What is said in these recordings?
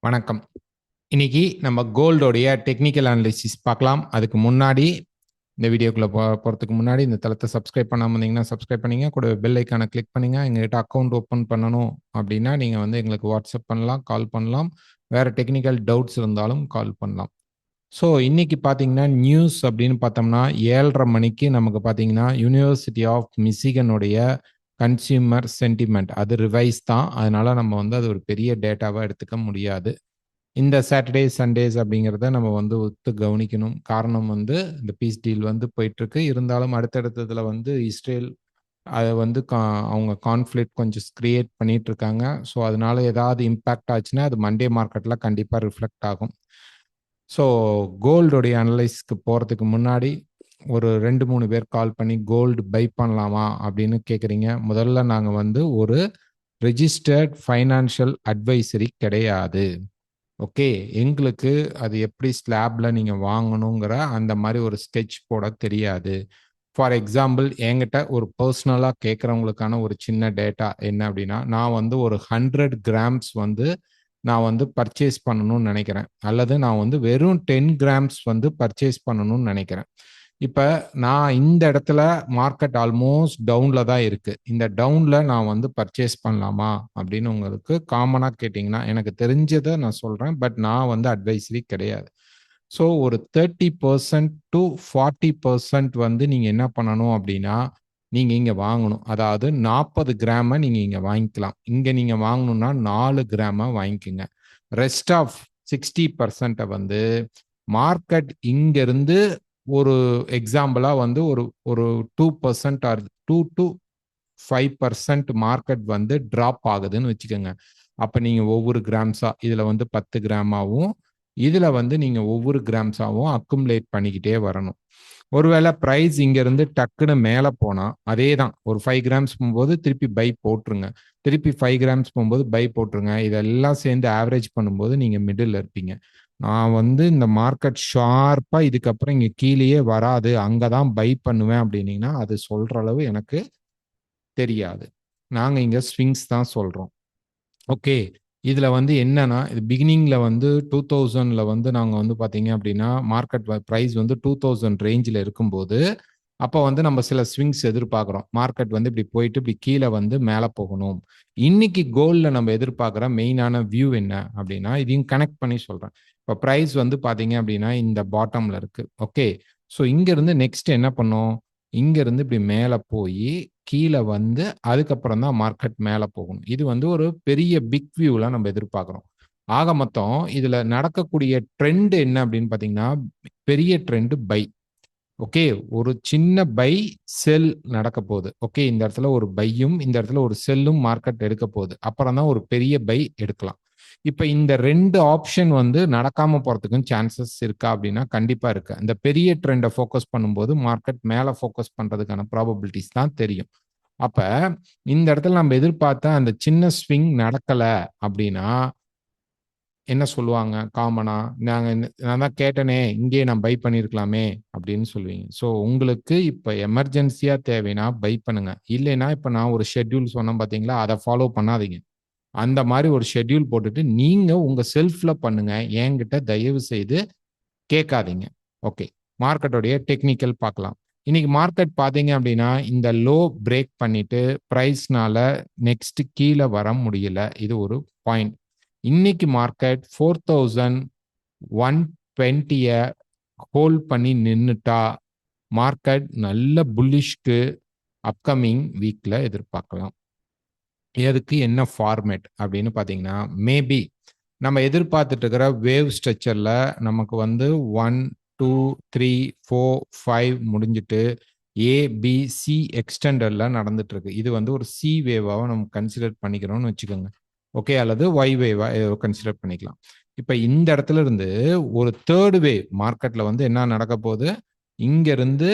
வணக்கம். இன்னைக்கு நம்ம கோல்டோடைய டெக்னிக்கல் அனாலிசிஸ் பார்க்கலாம். அதுக்கு முன்னாடி இந்த வீடியோக்குள்ள போறதுக்கு முன்னாடி இந்த தளத்தை சப்ஸ்கிரைப் பண்ணாம இருந்தீங்கன்னா சப்ஸ்கிரைப் பண்ணீங்க, கூட பெல் ஐக்கானை கிளிக் பண்ணுங்க. எங்ககிட்ட அக்கௌண்ட் ஓப்பன் பண்ணணும் அப்படின்னா நீங்க வந்து எங்களுக்கு வாட்ஸ்அப் பண்ணலாம், கால் பண்ணலாம். வேற டெக்னிக்கல் டவுட்ஸ் இருந்தாலும் கால் பண்ணலாம். ஸோ இன்னைக்கு பார்த்தீங்கன்னா நியூஸ் அப்படின்னு பார்த்தோம்னா 7:30 மணிக்கு நமக்கு பார்த்தீங்கன்னா யூனிவர்சிட்டி ஆஃப் மிசிகனுடைய கன்சியூமர் சென்டிமெண்ட் அது ரிவைஸ் தான். அதனால நம்ம வந்து அது ஒரு பெரிய டேட்டாவாக எடுத்துக்க முடியாது. இந்த சாட்டர்டே சண்டேஸ் அப்படிங்கிறத நம்ம வந்து ஒத்து கவனிக்கணும். காரணம் வந்து இந்த பீஸ் டீல் வந்து போயிட்டு இருக்கு. இருந்தாலும் அடுத்தடுத்ததுல வந்து இஸ்ரேல் அதை வந்து அவங்க கான்ஃப்ளிக்ட் கொஞ்சம் கிரியேட் பண்ணிட்டு இருக்காங்க. ஸோ அதனால ஏதாவது இம்பேக்ட் ஆச்சுன்னா அது மண்டே மார்க்கெட்ல கண்டிப்பாக ரிஃப்ளெக்ட் ஆகும். ஸோ கோல்டுடைய அனலைஸ்க்கு போகிறதுக்கு முன்னாடி ஒரு 2-3 பேர் கால் பண்ணி கோல்டு பை பண்ணலாமா அப்படின்னு கேட்குறீங்க. முதல்ல நாங்கள் வந்து ஒரு ரெஜிஸ்டர்ட் ஃபைனான்ஷியல் அட்வைசரி கிடையாது. ஓகே, எங்களுக்கு அது எப்படி ஸ்லாப்ல நீங்க வாங்கணுங்கிற அந்த மாதிரி ஒரு ஸ்கெட்ச் போட தெரியாது. ஃபார் எக்ஸாம்பிள் என்கிட்ட ஒரு பர்சனலாக கேட்குறவங்களுக்கான ஒரு சின்ன டேட்டா என்ன அப்படின்னா, நான் வந்து ஒரு 100 கிராம்ஸ் வந்து நான் வந்து பர்ச்சேஸ் பண்ணணும்னு நினைக்கிறேன், அல்லது நான் வந்து வெறும் 10 கிராம்ஸ் வந்து பர்ச்சேஸ் பண்ணணும்னு நினைக்கிறேன். இப்போ நான் இந்த இடத்துல மார்க்கெட் ஆல்மோஸ்ட் டவுனில் தான் இருக்குது. இந்த டவுனில் நான் வந்து பர்ச்சேஸ் பண்ணலாமா அப்படின்னு உங்களுக்கு காமனாக கேட்டிங்கன்னா எனக்கு தெரிஞ்சதை நான் சொல்கிறேன். பட் நான் வந்து அட்வைசரி கிடையாது. ஸோ ஒரு 30% to 40% வந்து நீங்கள் என்ன பண்ணணும் அப்படின்னா நீங்கள் இங்கே வாங்கணும். அதாவது 40 கிராமை நீங்கள் இங்கே வாங்கிக்கலாம். இங்கே நீங்கள் வாங்கணும்னா 4 கிராமை வாங்கிக்கோங்க. ரெஸ்ட் ஆஃப் 60% வந்து மார்க்கெட் இங்கிருந்து ஒரு எக்ஸாம்பிளா வந்து ஒரு ஒரு 2% ஆர் 2 to 5% மார்க்கெட் வந்து டிராப் ஆகுதுன்னு வச்சுக்கோங்க. அப்ப நீங்க ஒவ்வொரு கிராம்ஸா இதுல வந்து 10 கிராமாவும் இதுல வந்து நீங்க ஒவ்வொரு கிராம்ஸாவும் அக்குமுலேட் பண்ணிக்கிட்டே வரணும். ஒருவேளை பிரைஸ் இங்க இருந்து டக்குன்னு மேல போனா அதே தான் ஒரு 5 கிராம்ஸ் போகும்போது திருப்பி பை போட்டுருங்க, திருப்பி 5 கிராம்ஸ் போகும்போது பை போட்டுருங்க. இதெல்லாம் சேர்ந்து ஆவரேஜ் பண்ணும்போது நீங்க மிடில் இருப்பீங்க. நான் வந்து இந்த மார்க்கெட் ஷார்ப்பா இதுக்கப்புறம் இங்க கீழேயே வராது, அங்கதான் பை பண்ணுவேன் அப்படின்னீங்கன்னா அது சொல்ற அளவு எனக்கு தெரியாது. நாங்க இங்க ஸ்விங்ஸ் தான் சொல்றோம். ஓகே, இதுல வந்து என்னன்னா இது பிகினிங்ல வந்து 2000ல வந்து நாங்க வந்து பாத்தீங்க அப்படின்னா மார்க்கெட் பிரைஸ் வந்து 2000 ரேஞ்சில் இருக்கும்போது அப்போ வந்து நம்ம சில ஸ்விங்ஸ் எதிர்பார்க்குறோம். மார்க்கெட் வந்து இப்படி போயிட்டு இப்படி கீழே வந்து மேலே போகணும். இன்னைக்கு கோல்டில் நம்ம எதிர்பார்க்குற மெயினான வியூ என்ன அப்படின்னா இதையும் கனெக்ட் பண்ணி சொல்கிறேன். இப்போ ப்ரைஸ் வந்து பார்த்தீங்க அப்படின்னா இந்த பாட்டமில் இருக்குது. ஓகே, ஸோ இங்கேருந்து நெக்ஸ்ட் என்ன பண்ணோம், இங்கேருந்து இப்படி மேலே போய் கீழே வந்து அதுக்கப்புறம் தான் மார்க்கெட் மேலே போகணும். இது வந்து ஒரு பெரிய பிக் வியூவில் நம்ம எதிர்பார்க்குறோம். ஆக மொத்தம் இதில் நடக்கக்கூடிய ட்ரெண்ட் என்ன அப்படின்னு பார்த்தீங்கன்னா பெரிய ட்ரெண்ட் பை. ஓகே, ஒரு சின்ன பை செல் நடக்க போகுது. ஓகே, இந்த இடத்துல ஒரு பையும் இந்த இடத்துல ஒரு செல்லும் மார்க்கெட் எடுக்க போகுது. அப்புறம் தான் ஒரு பெரிய பை எடுக்கலாம். இப்ப இந்த 2 ஆப்ஷன் வந்து நடக்காம போறதுக்கும் சான்சஸ் இருக்கா அப்படின்னா கண்டிப்பா இருக்கு. இந்த பெரிய ட்ரெண்டை ஃபோக்கஸ் பண்ணும்போது மார்க்கெட் மேல ஃபோக்கஸ் பண்றதுக்கான ப்ராபபிலிட்டிஸ் தான் தெரியும். அப்ப இந்த இடத்துல நம்ம எதிர்பார்த்த அந்த சின்ன ஸ்விங் நடக்கல அப்படின்னா என்ன சொல்லுவாங்க காமனா, நான் தான் கேட்டனே இங்கேயே நான் பை பண்ணியிருக்கலாமே அப்படின்னு சொல்லுவீங்க. ஸோ உங்களுக்கு இப்போ எமர்ஜென்சியா தேவைன்னா பை பண்ணுங்க. இல்லைன்னா இப்போ நான் ஒரு ஷெட்யூல் சொன்னேன் பார்த்தீங்களா, அதை ஃபாலோ பண்ணாதீங்க. அந்த மாதிரி ஒரு ஷெட்யூல் போட்டுட்டு நீங்க உங்க செல்ஃப்ல பண்ணுங்க. என்கிட்ட தயவு செய்து கேட்காதீங்க. ஓகே, மார்க்கெட்டோடைய டெக்னிக்கல் பார்க்கலாம். இன்னைக்கு மார்க்கெட் பார்த்தீங்க அப்படின்னா இந்த லோ பிரேக் பண்ணிட்டு பிரைஸ்னால நெக்ஸ்ட் கீழே வர முடியல. இது ஒரு பாயிண்ட். இன்னைக்கு மார்க்கெட் 4120 ஹோல்ட் பண்ணி நின்னுட்டா மார்க்கெட் நல்ல புல்லிஷ்க்கு அப்கமிங் வீக்ல எதிர்பார்க்கலாம். எதுக்கு என்ன ஃபார்மேட் அப்படின்னு பார்த்தீங்கன்னா மேபி நம்ம எதிர்பார்த்துட்டு இருக்கிற வேவ் ஸ்ட்ரக்சர்ல நமக்கு வந்து 1 2 3 4 5 முடிஞ்சிட்டு ஏபிசி எக்ஸ்டெண்டர்ல நடந்துட்டு இருக்கு. இது வந்து ஒரு சி வேவாவை நம்ம கன்சிடர் பண்ணிக்கிறோம்னு வச்சுக்கோங்க. ஓகே, அல்லது ஒய் வேவா கன்சிடர் பண்ணிக்கலாம். இப்ப இந்த இடத்துல இருந்து ஒரு தேர்ட் வேவ் மார்க்கெட்ல வந்து என்ன நடக்க போகுது, இங்க இருந்து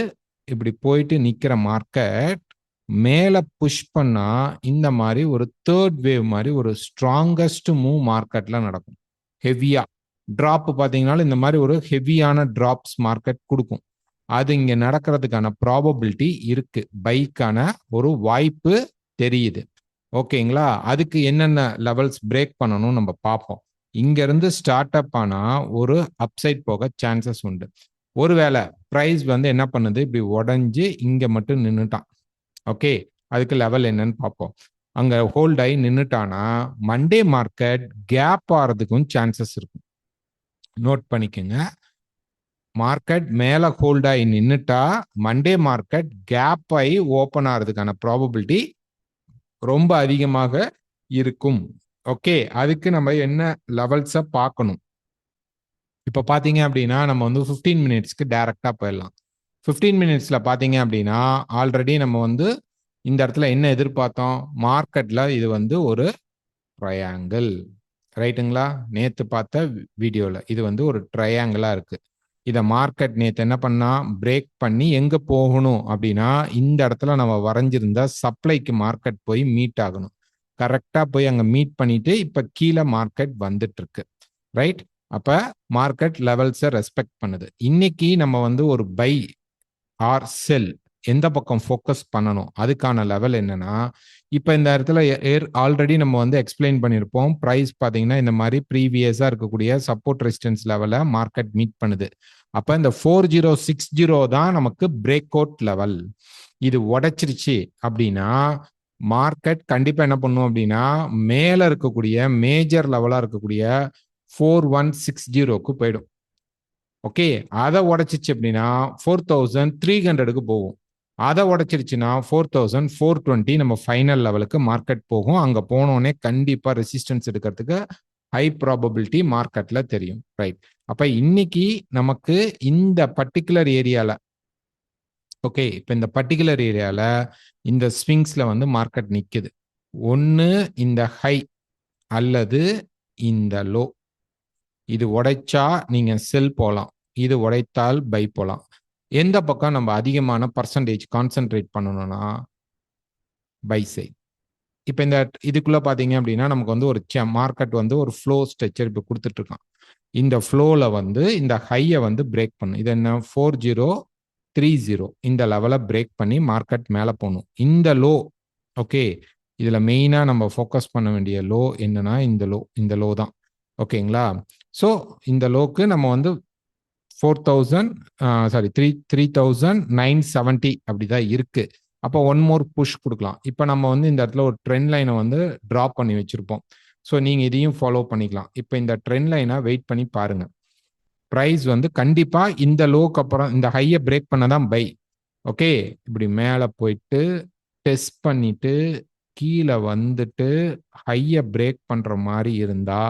இப்படி போயிட்டு நிக்கிற மார்க்கெட் மேல புஷ் பண்ணா இந்த மாதிரி ஒரு தேர்ட் வேவ் மாதிரி ஒரு ஸ்ட்ராங்கஸ்ட் மூவ் மார்க்கெட்ல நடக்கும். ஹெவியா டிராப் பாத்தீங்கன்னா இந்த மாதிரி ஒரு ஹெவியான டிராப்ஸ் மார்க்கெட் கொடுக்கும். அது இங்க நடக்கிறதுக்கான ப்ராபபிலிட்டி இருக்கு. பைக்கான ஒரு வாய்ப்பு தெரியுது. ஓகேங்களா, அதுக்கு என்னென்ன லெவல்ஸ் பிரேக் பண்ணணும் நம்ம பார்ப்போம். இங்கிருந்து ஸ்டார்ட் அப் ஆனா ஒரு அப்சைட் போக சான்சஸ் உண்டு. ஒருவேளை பிரைஸ் வந்து என்ன பண்ணுது, இப்படி உடஞ்சு இங்க மட்டும் நின்னுட்டான். ஓகே, அதுக்கு லெவல் என்னன்னு பார்ப்போம். அங்க ஹோல்ட் ஆகி நின்னுட்டானா மண்டே மார்க்கெட் கேப் ஆகிறதுக்கும் சான்சஸ் இருக்கும். நோட் பண்ணிக்கோங்க. மார்க்கெட் மேல ஹோல்ட் ஆகி நின்னுட்டா மண்டே மார்க்கெட் கேப் ஆகி ஓப்பன் ஆகிறதுக்கான ப்ராபபிலிட்டி ரொம்ப அதிகமாக இருக்கும். ஓகே, அதுக்கு நம்ம என்ன லெவல்ஸை பார்க்கணும். இப்போ பார்த்தீங்க அப்படின்னா நம்ம வந்து 15 மினிட்ஸ்க்கு டைரக்டாக போயிடலாம். 15 மினிட்ஸில் பார்த்தீங்க அப்படின்னா ஆல்ரெடி நம்ம வந்து இந்த இடத்துல என்ன எதிர்பார்த்தோம், மார்க்கெட்டில் இது வந்து ஒரு ட்ரையாங்கிள், ரைட்டுங்களா? நேற்று பார்த்த வீடியோவில் இது வந்து ஒரு ட்ரையாங்கிளாக இருக்குது. இதை மார்க்கெட் நேற்று என்ன பண்ணா, பிரேக் பண்ணி எங்கே போகணும் அப்படின்னா இந்த இடத்துல நம்ம வரைஞ்சிருந்தா சப்ளைக்கு மார்க்கெட் போய் மீட் ஆகணும். கரெக்டாக போய் அங்கே மீட் பண்ணிட்டு இப்போ கீழே மார்க்கெட் வந்துட்டு இருக்கு. ரைட், அப்போ மார்க்கெட் லெவல்ஸை ரெஸ்பெக்ட் பண்ணுது. இன்னைக்கு நம்ம வந்து ஒரு பை ஆர் செல் எந்த பக்கம் ஃபோக்கஸ் பண்ணணும், அதுக்கான லெவல் என்னன்னா, இப்போ இந்த இடத்துல ஆல்ரெடி நம்ம வந்து எக்ஸ்பிளைன் பண்ணியிருப்போம். ப்ரைஸ் பார்த்தீங்கன்னா இந்த மாதிரி ப்ரீவியஸாக இருக்கக்கூடிய சப்போர்ட் ரெசிஸ்டன்ஸ் லெவலை மார்க்கெட் மீட் பண்ணுது. அப்போ இந்த 4060 தான் நமக்கு பிரேக் அவுட் லெவல். இது உடைச்சிருச்சு அப்படின்னா மார்க்கெட் கண்டிப்பா என்ன பண்ணும் அப்படின்னா மேல இருக்கக்கூடிய மேஜர் லெவலா இருக்கக்கூடிய 4160க்கு போயிடும். ஓகே, அதை உடைச்சிச்சு அப்படின்னா 4300க்கு போகும். அதை உடைச்சிருச்சுன்னா 4420 நம்ம ஃபைனல் லெவலுக்கு மார்க்கெட் போகும். அங்க போனோடனே கண்டிப்பா ரெசிஸ்டன்ஸ் எடுக்கிறதுக்கு ஹை ப்ராபபிலிட்டி மார்க்கெட்ல தெரியும். ரைட், அப்ப இன்னைக்கு நமக்கு இந்த பர்டிகுலர் ஏரியால, ஓகே, இப்போ இந்த பர்டிகுலர் ஏரியால இந்த ஸ்விங்ஸ்ல வந்து மார்க்கெட் நிக்குது. ஒன்னு இந்த ஹை அல்லது இந்த லோ. இது உடைச்சா நீங்க செல் போகலாம், இது உடைத்தால் பை போகலாம். எந்த பக்கம் நம்ம அதிகமான பர்சன்டேஜ் கான்சென்ட்ரேட் பண்ணணும்னா பை சைட். இப்போ இந்த இதுக்குள்ள பாத்தீங்க அப்படின்னா நமக்கு வந்து ஒரு மார்க்கெட் வந்து ஒரு ஃப்ளோ ஸ்ட்ரக்சர் இப்போ கொடுத்துட்டு இருக்கான். இந்த ஃப்ளோல வந்து இந்த ஹையை வந்து பிரேக் பண்ணும். இது என்ன 4030 இந்த லெவலை பிரேக் பண்ணி மார்க்கெட் மேலே போகணும். இந்த லோ, ஓகே, இதுல மெயினா நம்ம ஃபோக்கஸ் பண்ண வேண்டிய லோ என்னன்னா இந்த லோ தான். ஓகேங்களா? ஸோ இந்த லோக்கு நம்ம வந்து 3970 அப்படிதான் இருக்கு. அப்போ ஒன் மோர் புஷ் கொடுக்கலாம். இப்போ நம்ம வந்து இந்த இடத்துல ஒரு ட்ரெண்ட் லைனை வந்து டிராப் பண்ணி வச்சிருப்போம். ஸோ நீங்க இதையும் ஃபாலோ பண்ணிக்கலாம். இப்போ இந்த ட்ரெண்ட் லைனை வெயிட் பண்ணி பாருங்க. ப்ரைஸ் வந்து கண்டிப்பா இந்த லோக்கு அப்புறம் இந்த ஹையை பிரேக் பண்ணதான் பை. ஓகே, இப்படி மேலே போயிட்டு டெஸ்ட் பண்ணிட்டு கீழே வந்துட்டு ஹையை பிரேக் பண்ற மாதிரி இருந்தா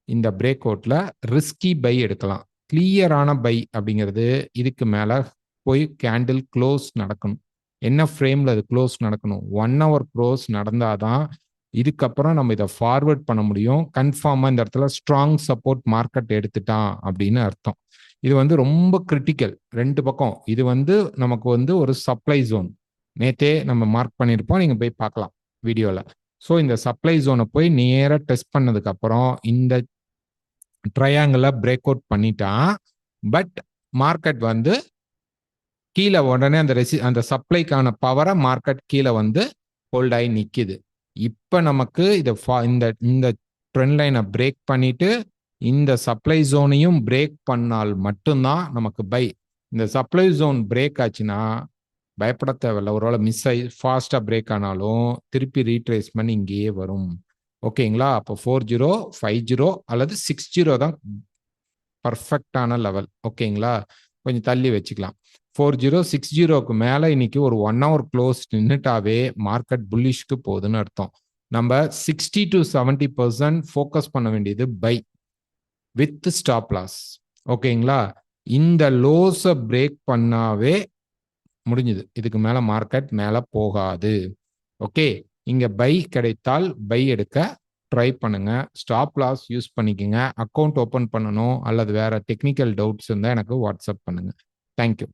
இந்த பிரேக் அவுட்ல ரிஸ்கி பை எடுக்கலாம். கிளியரான பை அப்படிங்கிறது இதுக்கு மேல போய் கேண்டில் க்ளோஸ் நடக்கணும். என்ன ஃப்ரேம்ல அது க்ளோஸ் நடக்கணும்? 1 hour க்ளோஸ் நடந்தாதான் இதுக்கப்புறம் நம்ம இதை ஃபார்வர்ட் பண்ண முடியும். கன்ஃபார்மா இந்த இடத்துல ஸ்ட்ராங் சப்போர்ட் மார்க்கெட் எடுத்துட்டான் அப்படின்னு அர்த்தம். இது வந்து ரொம்ப கிரிட்டிக்கல் ரெண்டு பக்கம். இது வந்து நமக்கு வந்து ஒரு சப்ளை ஜோன். நேத்தே நம்ம மார்க் பண்ணியிருப்போம், நீங்க போய் பார்க்கலாம் வீடியோல. ஸோ இந்த சப்ளை ஜோனை போய் நேராக டெஸ்ட் பண்ணதுக்கு அப்புறம் இந்த ட்ரையாங்கிள பிரேக் அவுட் பண்ணிட்டான். பட் மார்க்கெட் வந்து கீழே உடனே அந்த சப்ளைக்கான பவரை மார்க்கெட் கீழே வந்து ஹோல்ட் ஆகி நிக்குது. இப்ப நமக்கு இந்த ட்ரெண்ட் லைனை பிரேக் பண்ணிட்டு இந்த சப்ளை ஜோனையும் பிரேக் பண்ணால் மட்டும்தான் நமக்கு பை. இந்த சப்ளை ஜோன் பிரேக் ஆச்சுன்னா பயப்பட தேவையில்ல. ஒருவேளை மிஸ் ஆகி ஃபாஸ்டா பிரேக் ஆனாலும் திருப்பி ரீட்ரேஸ் பண்ணி இங்கேயே வரும். ஓகேங்களா? அப்போ 4050 அல்லது 60 தான் பர்ஃபெக்டான லெவல். ஓகேங்களா? கொஞ்சம் தள்ளி வச்சுக்கலாம். 4060க்கு மேல இன்னைக்கு ஒரு 1 hour க்ளோஸ் நின்னுட்டாவே மார்க்கெட் புல்லிஷ்க்கு போகுதுன்னு அர்த்தம். நம்ம 60 to 70% ஃபோக்கஸ் பண்ண வேண்டியது பை வித் ஸ்டாப் லாஸ். ஓகேங்களா? இந்த லோஸை பிரேக் பண்ணாவே முடிஞ்சுது. இதுக்கு மேல மார்க்கெட் மேல போகாது. ஓகே, இங்க பை கிடைத்தால் பை எடுக்க ட்ரை பண்ணுங்க. ஸ்டாப் லாஸ் யூஸ் பண்ணிக்கங்க. அக்கௌண்ட் ஓபன் பண்ணணும் அல்லது வேற டெக்னிக்கல் டவுட்ஸ் இருந்தா எனக்கு வாட்ஸ்அப் பண்ணுங்க. தேங்க்யூ.